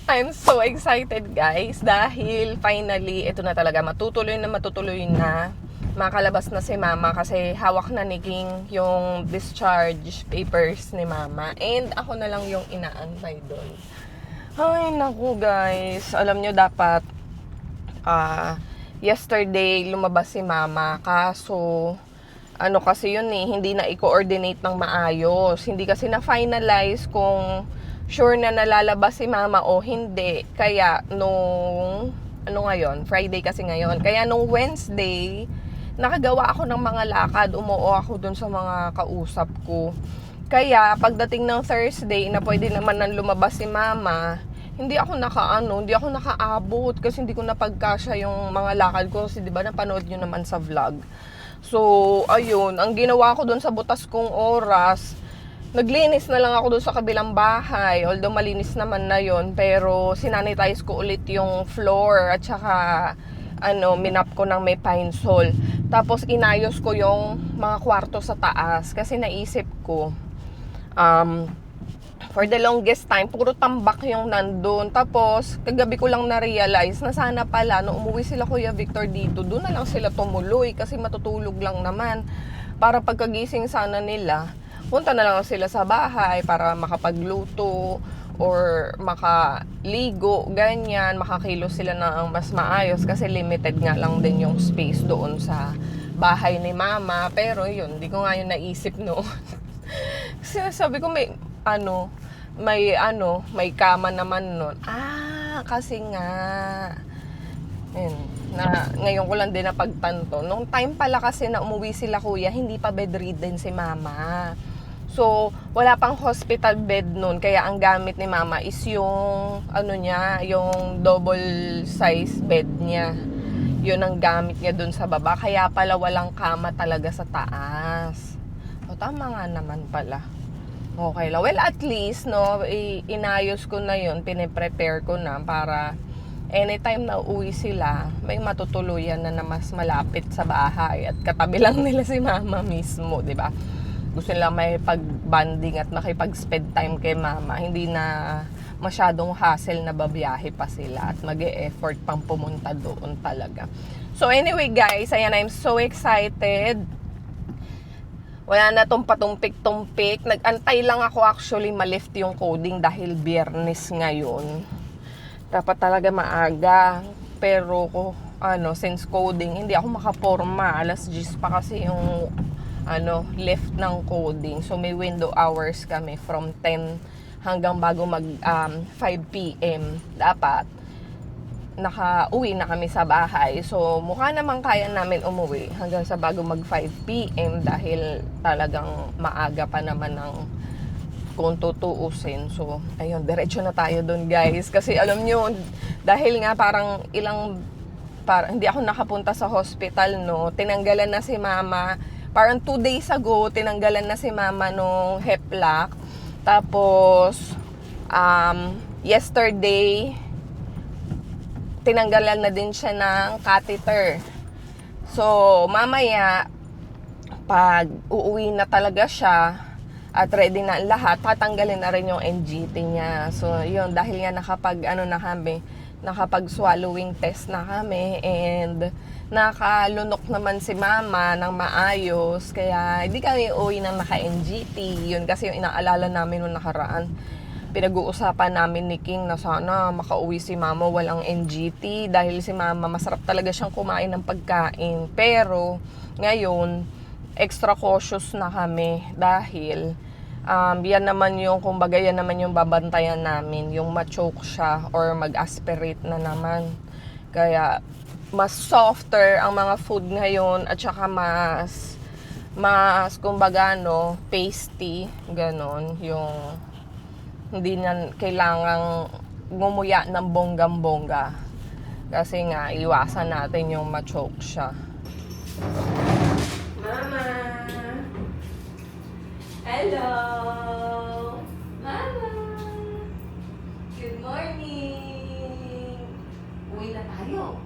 I'm so excited guys dahil finally ito na talaga matutuloy na makalabas na si mama kasi hawak na ni King yung discharge papers ni mama and ako na lang yung inaantay doon. Ay naku guys, alam nyo dapat yesterday lumabas si mama kaso ano kasi yun hindi na i-coordinate ng maayos, hindi kasi na finalize kung sure na nalalabas si mama o hindi. Kaya nung ano ngayon, Friday kasi ngayon. Kaya nung Wednesday, nakagawa ako ng mga lakad, umuo ako dun sa mga kausap ko. Kaya pagdating ng Thursday na pwede naman nang lumabas si mama, hindi ako nakaabot kasi hindi ko napagkasya yung mga lakad ko kasi 'di ba napanood niyo naman sa vlog. So, ayun, ang ginawa ko dun sa butas kong oras, naglinis na lang ako doon sa kabilang bahay. Although malinis naman na yon, pero sinanitize ko ulit yung floor at saka minap ko ng may pine sol. Tapos inayos ko yung mga kwarto sa taas kasi naisip ko for the longest time puro tambak yung nandun. Tapos kagabi ko lang na-realize na sana pala nung umuwi sila Kuya Victor dito, doon na lang sila tumuloy kasi matutulog lang naman. Para pagkagising sana nila, punta na lang sila sa bahay para makapagluto or makaligo, ganyan, makakilos sila ng mas maayos kasi limited nga lang din yung space doon sa bahay ni mama. Pero yun, hindi ko nga yun naisip no. Kasi sabi ko may kama naman nun. Kasi nga ngayon ko lang din napagtanto. Nung time pala kasi na umuwi sila kuya, hindi pa bedridden si mama. So, wala pang hospital bed nun. Kaya ang gamit ni mama is yung yung double size bed niya. Yun ang gamit niya dun sa baba. Kaya pala walang kama talaga sa taas. O, tama nga naman pala. Okay lang. Well, at least, inayos ko na yun. Piniprepare ko na para anytime na uwi sila, may matutuluyan na mas malapit sa bahay. At katabi lang nila si mama mismo, di ba? Gusto nila may pag-bonding at makipag-spend time kay mama. Hindi na masyadong hassle na babiyahe pa sila at mag-e-effort pang pumunta doon talaga. So anyway guys, ayan, I'm so excited. Wala na tong patumpik-tumpik. Nag-antay lang ako actually ma-lift yung coding dahil Biyernes ngayon. Dapat talaga maaga. Pero since coding, hindi ako makaporma. Alas 10 pa kasi yung lift ng coding. So may window hours kami from 10 hanggang bago mag 5 p.m. Dapat nakauwi na kami sa bahay. So mukha naman kaya namin umuwi hanggang sa bago mag 5 p.m. dahil talagang maaga pa naman ng kung tutuusin. So ayun, diretso na tayo doon guys. Kasi alam nyo, dahil nga parang hindi ako nakapunta sa hospital tinanggalan na si mama. Parang 2 days ago, tinanggalan na si mama nung hip lock. Tapos, yesterday, tinanggalan na din siya ng catheter. So, mamaya, pag uuwi na talaga siya, at ready na lahat, tatanggalin na rin yung NGT niya. So, yun, dahil nga nakapag-swallowing test na kami, and nakalunok naman si mama ng maayos, kaya hindi kami uwi ng naka-NGT. Yun kasi yung inaalala namin nung nakaraan. Pinag-uusapan namin ni King na sana makauwi si mama walang NGT dahil si mama masarap talaga siyang kumain ng pagkain. Pero ngayon, extra cautious na kami dahil yan naman yung babantayan namin, yung ma-choke siya or mag-aspirate na naman. Kaya mas softer ang mga food ngayon at saka mas kumbaga pasty, ganon, yung hindi na kailangang ngumuya ng bonggang-bongga kasi nga iwasan natin yung ma-choke siya. Mama! Hello! Mama! Good morning! Uwi na tayo.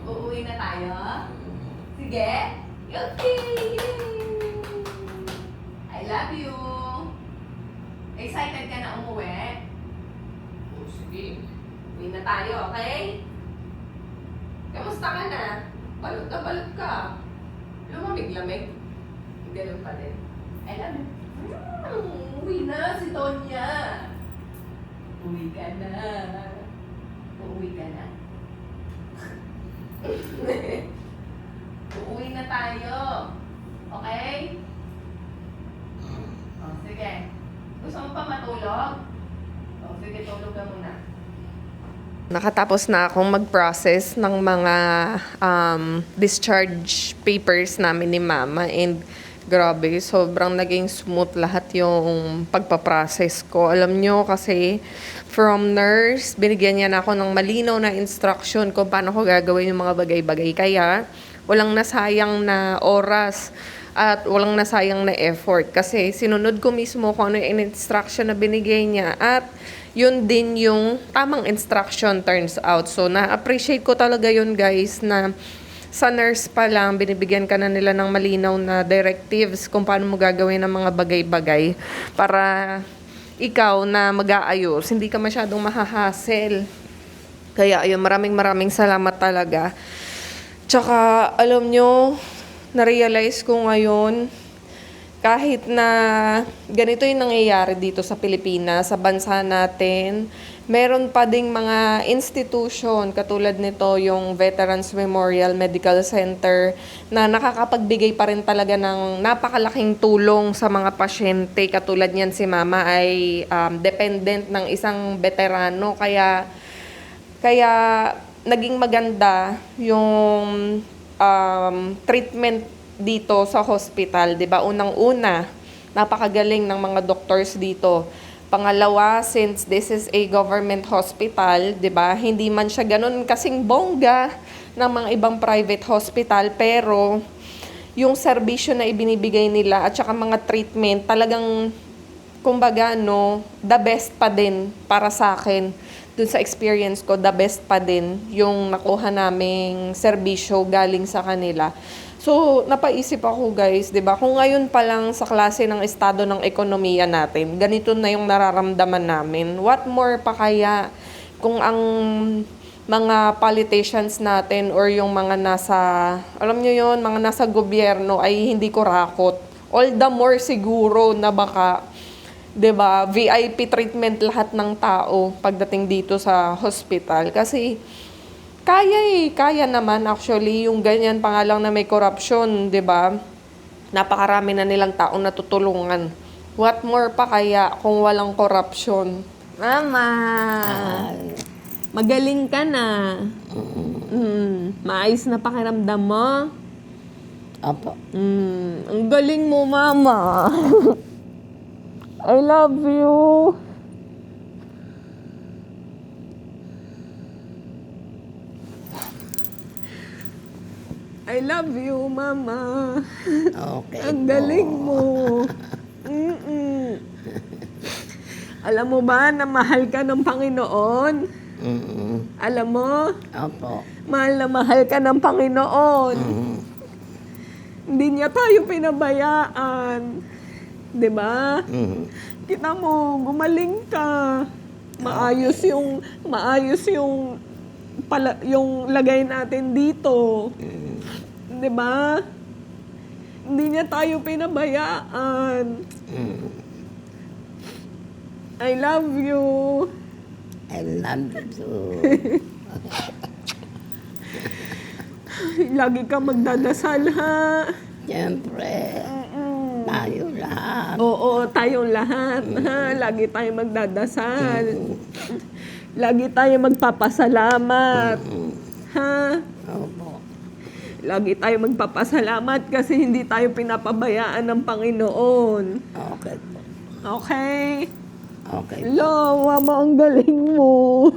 Uuwi na tayo? Sige? Okay! I love you! Excited ka na umuwi? Sige. Uwi na tayo, okay? Kamusta ka na? Balot ka. Lumamig-lamig. Ganun pa din. I love you. Uwi na si Tonya. Uwi ka na. Uuwi ka na. Uuwi na tayo. Okay? O, sige. Gusto mo pa matulog? O, sige, tulog ka muna. Nakatapos na akong mag-process ng mga discharge papers namin ni Mama, and grabe, sobrang naging smooth lahat yung pagpaprocess ko. Alam nyo kasi from nurse, binigyan niya na ako ng malinaw na instruction kung paano ko gagawin yung mga bagay-bagay. Kaya walang nasayang na oras at walang nasayang na effort kasi sinunod ko mismo kung ano yung instruction na binigay niya, at yun din yung tamang instruction turns out. So, na-appreciate ko talaga yun, guys, na sa nurse pa lang, binibigyan ka na nila ng malinaw na directives kung paano mo gagawin ang mga bagay-bagay para ikaw na mag-aayos, hindi ka masyadong mahahassle. Kaya, ayun, maraming salamat talaga. Tsaka, alam nyo, na-realize ko ngayon, kahit na ganito yung nangyayari dito sa Pilipinas, sa bansa natin, meron pa ding mga institution katulad nito, yung Veterans Memorial Medical Center, na nakakapagbigay pa rin talaga ng napakalaking tulong sa mga pasyente. Katulad niyan, si Mama ay dependent ng isang veterano. Kaya naging maganda yung treatment dito sa hospital, 'di ba? Unang-una, napakagaling ng mga doctors dito. Pangalawa, since this is a government hospital, 'di ba? Hindi man siya ganun kasing bongga ng mga ibang private hospital, pero yung serbisyo na ibinibigay nila at saka mga treatment, talagang kumbaga no, the best pa din para sa akin. Dun sa experience ko, the best pa din yung nakuha naming serbisyo galing sa kanila. So, napaisip ako, guys, 'di ba? Kung ngayon pa lang sa klase ng estado ng ekonomiya natin, ganito na yung nararamdaman namin. What more pa kaya kung ang mga politicians natin or yung mga nasa, alam nyo yun, mga nasa gobyerno ay hindi kurakot. All the more siguro na baka, 'di ba, VIP treatment lahat ng tao pagdating dito sa hospital. Kasi kaya naman actually yung ganyan pa nga lang na may corruption, 'di ba? Napakarami na nilang taong natutulungan. What more pa kaya kung walang corruption? Mama, magaling ka na. Maayos na pakiramdam mo? Opo. Ang galing mo, Mama. I love you. I love you, Mama. Okay. Ang galing mo. Alam mo ba na mahal ka ng Panginoon? Alam mo? Opo. Mahal na mahal ka ng Panginoon. Hindi niya tayo pinabayaan. 'Di ba? Kita mo, gumaling ka. Maayos yung lagay natin dito. 'Di ba? Hindi niya tayo pinabayaan. I love you. I love you too. Lagi ka magdadasal, ha? Siyempre, tayo lahat. Oo, tayong lahat, ha? Lagi tayo magdadasal. Lagi tayo magpapasalamat. Ha? Opo. Lagi tayo magpapasalamat kasi hindi tayo pinapabayaan ng Panginoon. Okay po. Okay? Okay. Hello, Mama, ang galing mo.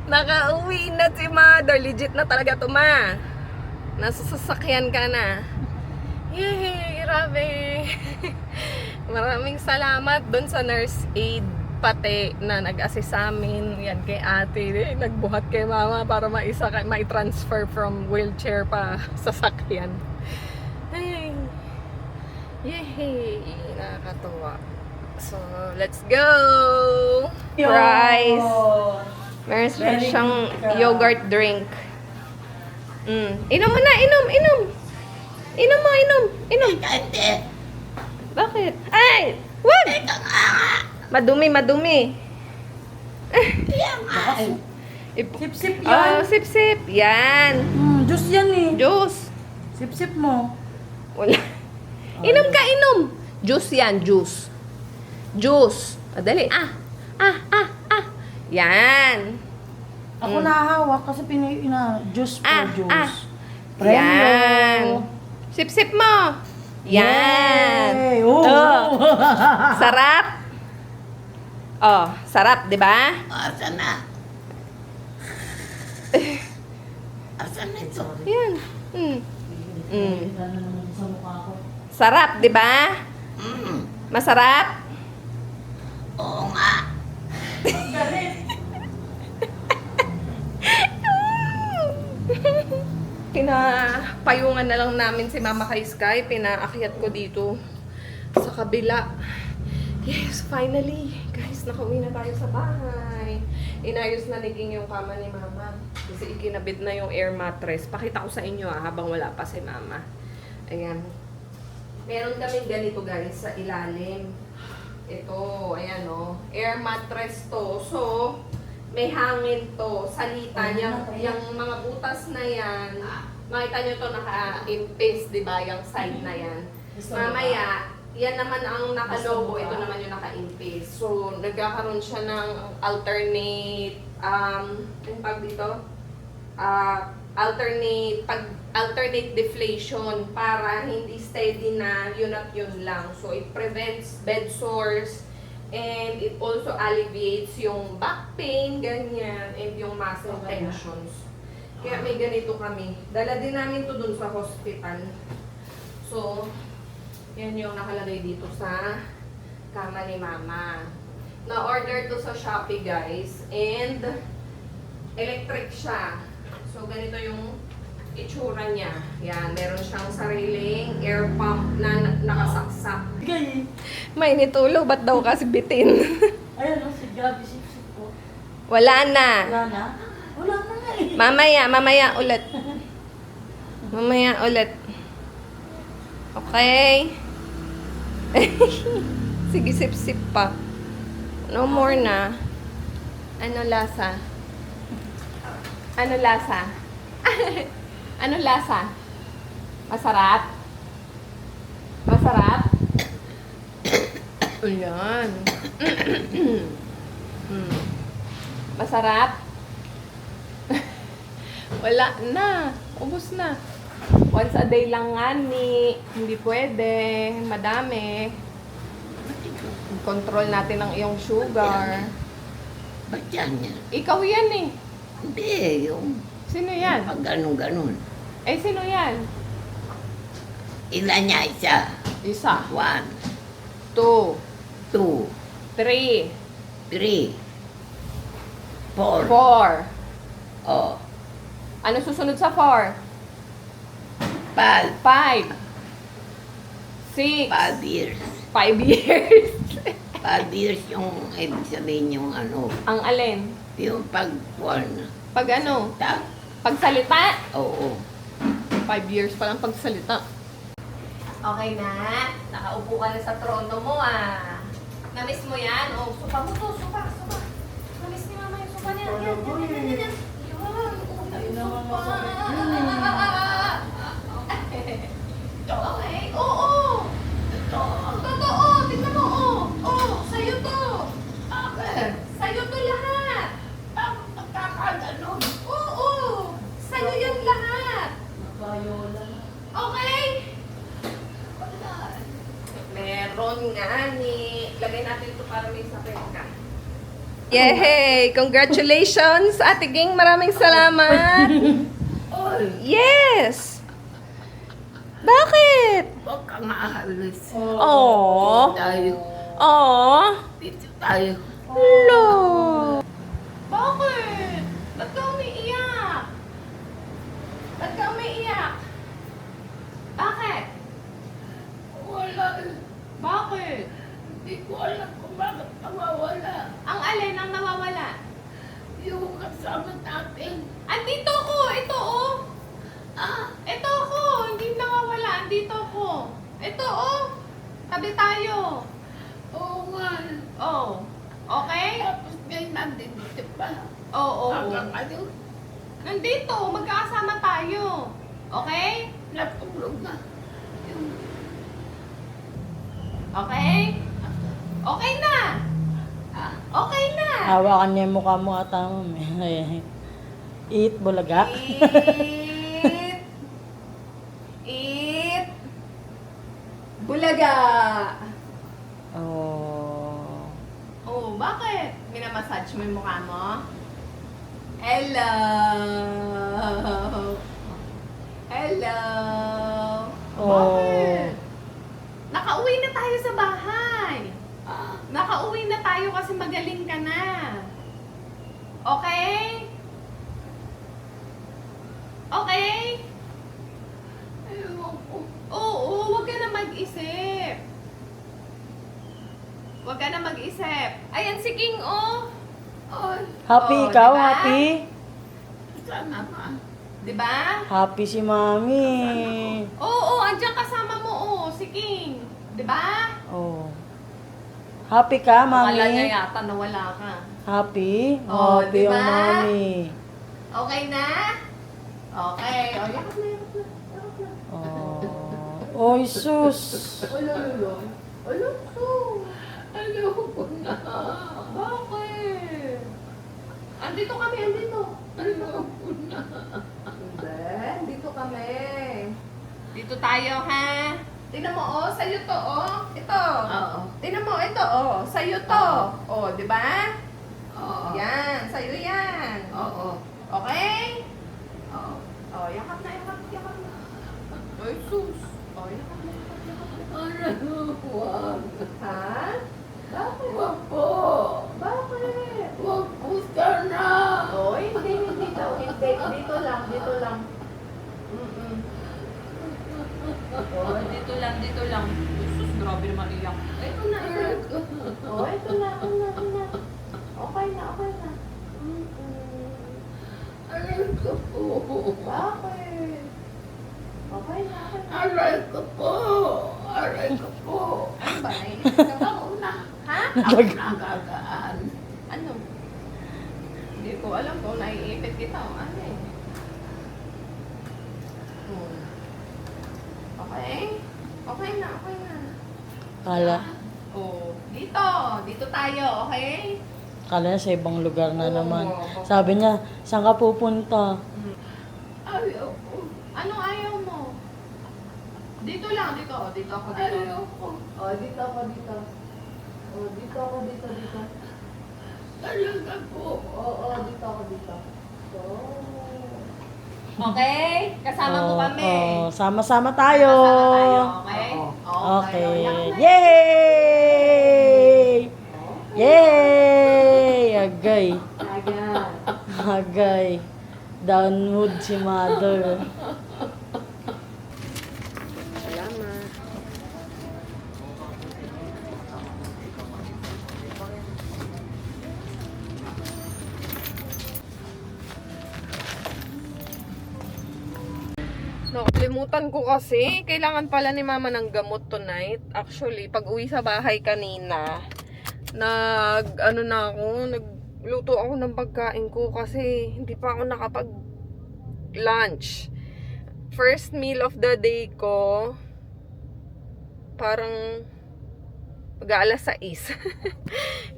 Nakauwi na si Mother. Legit na talaga to, Ma. Nasa sasakyan ka na. Yay! Grabe! Maraming salamat doon sa nurse aid pati na nag-assist sa amin, yan kay ate, nagbuhat kay mama para mai-transfer from wheelchair pa sa sakyan. Ay, yay! Nakakatuwa. So, let's go! Rice! Meron siyang yogurt drink. Inom mo na, inom! Inom mo, inom! Hindi. Bakit? Ay! Wag! Madumi. Sip-sip yan. Oh, sip-sip. Yan. Juice yan eh. Juice. Sip-sip mo. Wala. Inom ka, inom. Juice yan, juice. Juice. Dali. Yan. Ako nahahawak kasi juice for juice. Yan. Sip-sip mo. Yan. Yay! Oh. Sarap. Oh, sarap, 'di ba? Asa na? Asa na ito? Yan. Ano naman sa mukha ko. Sarap, 'di ba? Masarap. Oo nga. Pinapayungan na lang namin si Mama kay Sky. Pinaakyat ko dito sa kabila. Yes, finally. Guys, nakauwi na tayo sa bahay. Inayos na naging yung kama ni Mama. Kasi ikinabit na yung air mattress. Pakita ko sa inyo habang wala pa si Mama. Ayan. Meron kaming ganito guys sa ilalim. Ito, ayan o. Air mattress to. So, may hangin to. Salita niya. Yung mga butas na yan. Makita nyo to naka-impis, di ba? Yung side na yan. Mamaya, yan naman ang nakalobo. Ito naman yung naka-impis. So, nagkakaroon siya ng alternate, yung pag dito? Alternate deflation para hindi steady na yun at yun lang. So, it prevents bed sores and it also alleviates yung back pain, ganyan, and yung muscle tensions. Kaya may ganito kami. Dala din namin to dun sa hospital. So, yan yung nakalagay dito sa kama ni Mama. Na-order to sa Shopee, guys. And, electric siya. So, ganito yung itsura niya. Yan, meron siyang sariling air pump na nakasaksak. Gay. May nitulog, ba't daw kasi bitin? Ayun o, si Gabi sip-sip ko. Wala na. Wala na? Wala na nga eh. Mamaya ulit. Mamaya ulit. Okay? Sige, sip-sip pa. No more na. Ano lasa? Ano lasa? Ano lasa? Masarap? Masarap? Ayan. Masarap? Wala na. Ubus na. Once a day lang nga ni. Hindi pwede. Madami. Control natin ang iyong sugar. Ba't yan yan? Ikaw yan eh. Hindi, yung Sino yan? pag ganun-ganun. Eh, sino yan? Ilan niya isa? Isa. 1, 2, 2, 3, 3, 4. 4. Oh, Ano susunod sa 4? 5. 5. 6. 5 years. 5 years. 5 years yung ibig sabihin yung ano, Ang alin? yung pag-porn. Pag ano? Ta? Pagsalita? Oo. 5 years pa lang pagsalita. Okay na. Nakaupo ka na sa trono mo ah. Namiss mo yan? O, supa mo to. Supa. Namiss ni Mama yung supa niya. Yan. Yun. Okay. Oo. Totoo. Tingnan mo. Oo. Sa'yo to. Sa'yo to lahat. Nakakaganon. Oo. Sa'yo yan lahat. Bayola na. Okay? Meron nga ni. Lagay natin ito para may sakit ka. Yay! Congratulations, Ate Ging. Maraming salamat. Yes! Bakit? Huwag kang aalis. Oh. Tayo. Oh. Dito tayo. Hello! Bakit? Ba't ka umiiyak? Ba't ka umiiyak? Bakit? Wala. Bakit? Hindi ko alam kung bakit nawawala. Ang alin ang nawawala? Yung kasama natin. Andito ko! Ito oh! Ito ako! Hindi nawawala. Andito ako. Ito oh! Tabi tayo. Oo nga. Oh. Okay? Tapos ngayon nandito pa. Oo. Hanggang ano, Nandito. Magkakasama tayo. Okay? natulog na. Yung Okay? Okay na! Okay na! Hawakan niya yung mukha mo at eat, bulaga. Eat! Eat! Bulaga! Oh. Oh, bakit? Minamassage mo yung mukha mo? Hello! Hello! Oh. Bakit? Nakauwi na tayo sa bahay. Nakauwi na tayo kasi magaling ka na. Okay? Okay? ewan ko. Oo, huwag ka na mag-isip. Huwag ka na mag-isip. Ayan si King, oh. Ay, Happy Oh, ikaw, diba? happy? sana nga. Di ba? Happy si mami. Oo, andyan kasama mo, oh, si King. Di ba? Oh. Happy ka, Akala niya mami? yata nawala ka. Happy? Oh, Happy diba? ang mami. Okay na? Okay. O, yakap na, yakap na. Yakap na. Oh. Oy, sus. Ululo. Ululo. Ayoko na. Bakit? Andito kami, andito. Ayoko na. Hindi, dito kami. Dito tayo, ha? Tingnan mo, oh, sa'yo to, oh. Ito. Oo. Tingnan mo, ito, oh. Sa'yo to. Oh, di ba? Oo. Yan, sa'yo yan. Oo. Okay? Oo. Oh, yakap na, yakap, yakap na. Ay, sus. Oh, yakap na, yakap, yakap na. Ano? Wag. Ha? Bakit? Wag po. Bakit? Wag po sana. Oh, hindi daw. Hindi. Dito lang, dito lang. Mm-mm. Oh, dito lang, dito lang. Sus, grabe naman iyak. Ito na, ito. Oh, ito na, ito na, ito na. Okay na, okay na. Mm-mm. Aray ko po. Bakit? Okay na, okay na. Aray ko po. Aray ko po. Ano ba? Naiisip ka ba? Ako na. Ha? Ako na gagaan. Ano? Hindi ko alam kung naiipit kita o ano eh. Okay? Okay na, okay na. Kala, Oh, dito. Dito tayo, okay? kala niya sa ibang lugar na Oo. naman. Sabi niya, saan ka pupunta? Ayoko. Ano ayaw mo? Dito lang, dito. Oh, dito ako, dito. Ayoko. Oh, dito ako, dito. Oh, dito ako, dito, dito. Talaga po. Oo, dito ako, dito. So, okay? Kasama mo kami. Oh, sama-sama tayo. Kasama tayo, okay? Okay. Yan na. Yay! Yay! Agay. Ayan. Agay. Downwood si mother. Salamat. Nakalimutan ko kasi, kailangan pala ni mama ng gamot tonight. Actually, pag uwi sa bahay kanina, nagluto ako ng pagkain ko kasi hindi pa ako nakapag-lunch. First meal of the day ko, parang mag-aalas 6.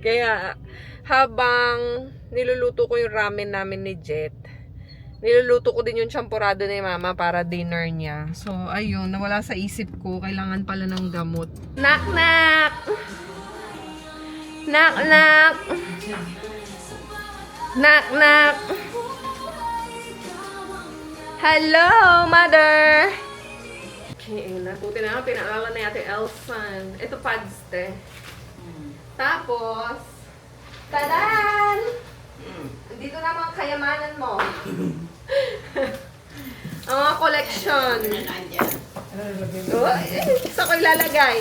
Kaya, habang niluluto ko yung ramen namin ni Jet, niluluto ko din yung champurado ni mama para dinner niya. So, ayun, nawala sa isip ko, kailangan pala ng gamot. Knock, knock! Knock, knock! Knock, knock! Hello, mother! Okay, nabuti na nga, pinaalala na natin Elsan. Ito, pads, te. Tapos, Tadan! Dito naman ang kayamanan mo. Ang mga collection. Nandiyan. Saan ko ilalagay?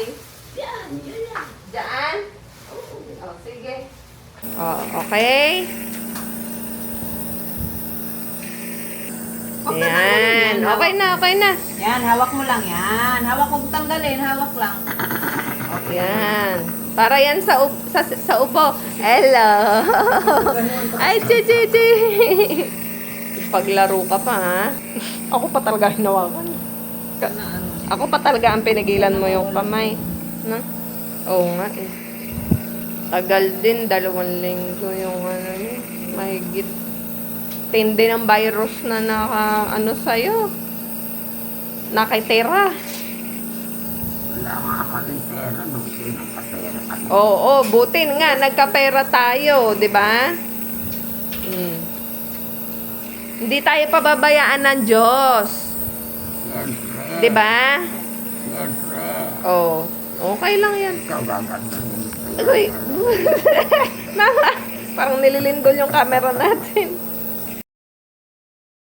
Yan, yun lang. Diyan? Oh, sige. Oh, okay. Yan. Okay na, okay na. Yan, hawak mo lang yan. Hawak mo tanggalin, hawak lang. Yan. Para yan sa upo. Hello. Ay, chi. Paglaro ka pa, ha? Ako pa talaga hinawakan. Ako pa talaga ang pinigilan mo yung kamay. No? Oo nga eh. Tagal din, 2 linggo yung ano yun. Mahigit. Tindi ng virus na sa'yo. Nakitira. Wala nga ako ng pera nung sinakapera ka. Oo, buti nga, nagkapera tayo, di ba? Hindi tayo pababayaan ng Diyos. Siyempre. Di ba? Siyempre. Oo, okay lang yan. Ikaw gagawin. Uy, parang nililindol yung camera natin.